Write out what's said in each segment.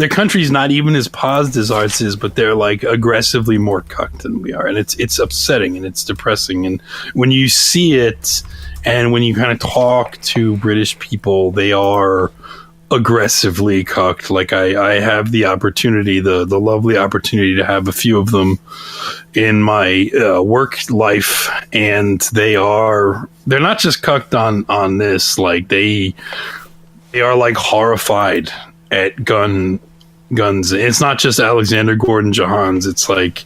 their country's not even as paused as ours is, but they're like aggressively more cucked than we are, and it's upsetting and it's depressing. And when you see it, and when you kind of talk to British people, they are aggressively cucked. Like I have the opportunity, the lovely opportunity to have a few of them in my work life, and they're not just cucked on this. Like they are like horrified at guns. It's not just Alexander Gordon Jahans. It's like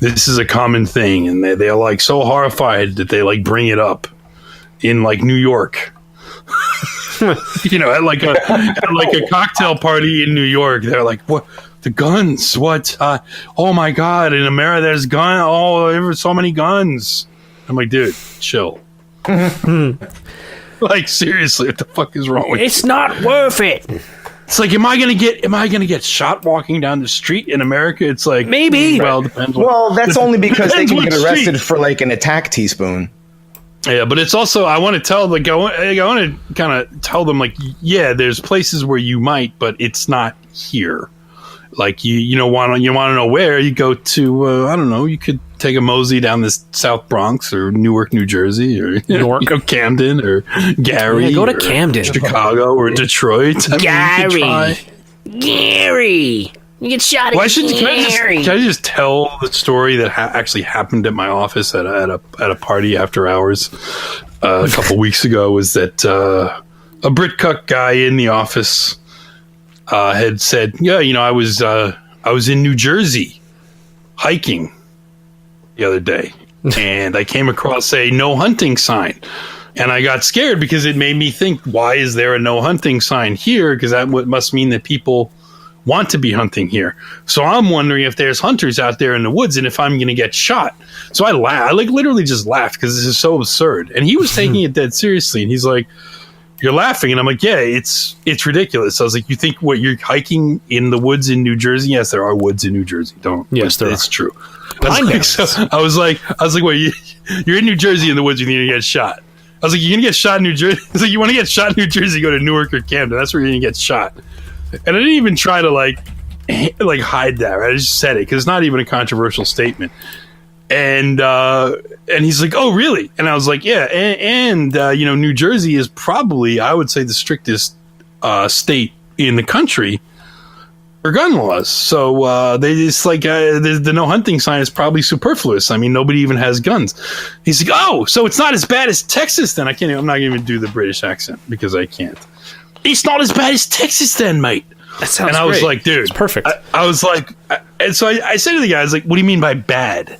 this is a common thing, and they're like so horrified that they like bring it up in like New York. You know, at like a cocktail party in New York, they're like, "What? The guns? What? Oh my God! In America, there's gun. Oh, there's so many guns." I'm like, dude, chill. Like seriously, what the fuck is wrong with you? It's not worth it. It's like, am I gonna get shot walking down the street in America? It's like maybe. Well, depends. Well, that's only because they can get arrested street. for like an attack teaspoon. Yeah, but it's also I want to tell like I want to kind of tell them like, yeah, there's places where you might, but it's not here. Like you want to know where you go to. I don't know. You could take a mosey down the South Bronx or Newark, New Jersey, or Camden or Gary. Yeah, go to Camden, Chicago, or Detroit. Gary. You get shot at Gary. Can I just tell the story that actually happened at my office at a party after hours a couple weeks ago? Was that a Brit cuck guy in the office had said, "Yeah, you know, I was in New Jersey hiking the other day, and I came across a no hunting sign." And I got scared because it made me think, why is there a no hunting sign here? Because that must mean that people want to be hunting here. So I'm wondering if there's hunters out there in the woods and if I'm going to get shot. So I laughed. I like literally just laughed because this is so absurd. And he was taking it dead seriously. And he's like, "You're laughing." And I'm like, "Yeah, it's ridiculous." I was like, "You think what you're hiking in the woods in New Jersey?" Yes, there are woods in New Jersey. Yes, it's true. I was like, "Well, you're in New Jersey in the woods. You're going to get shot." I was like, "You're going to get shot in New Jersey." I was like, "You want to get shot in New Jersey? Go to Newark or Camden. That's where you're going to get shot." And I didn't even try to like hide that. Right? I just said it because it's not even a controversial statement. And he's like, "Oh, really?" And I was like, "Yeah." And you know, New Jersey is probably, I would say, the strictest state in the country for gun laws. So they just like the no hunting sign is probably superfluous. I mean, nobody even has guns. He's like, "Oh, so it's not as bad as Texas then?" I'm not going to even do the British accent because I can't. "It's not as bad as Texas then, mate." That sounds And I was like, dude. It's perfect. I was like, and so I said to the guy, I was like, "What do you mean by bad?"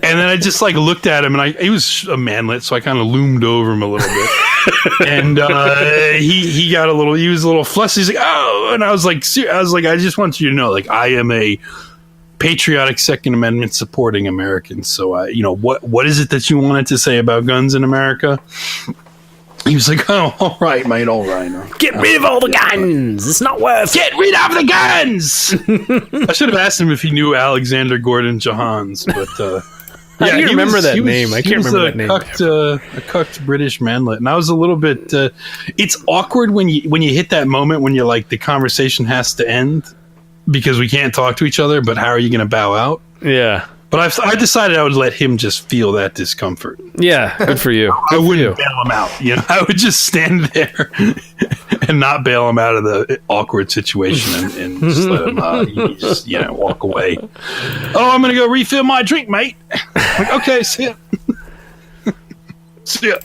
And then I just like looked at him, and he was a manlet, so I kind of loomed over him a little bit. And he got he was a little flustered. He's like, "Oh," and I was like, "I just want you to know, like, I am a patriotic Second Amendment supporting American. So, you know, what is it that you wanted to say about guns in America?" He was like, "Oh, all right, mate, all right. Get rid of all the guns. It's not worth it. Get rid of the guns." I should have asked him if he knew Alexander Gordon Jahans, but I can't remember that name. I can't remember that name. A cucked British manlet, and I was a little bit. It's awkward when you hit that moment when you're like, the conversation has to end because we can't talk to each other. But how are you going to bow out? Yeah. But I decided I would let him just feel that discomfort. Yeah, good for you. I wouldn't bail him out. You know, I would just stand there and not bail him out of the awkward situation and just let him, walk away. "Oh, I'm going to go refill my drink, mate." Like, "Okay, see ya." See ya.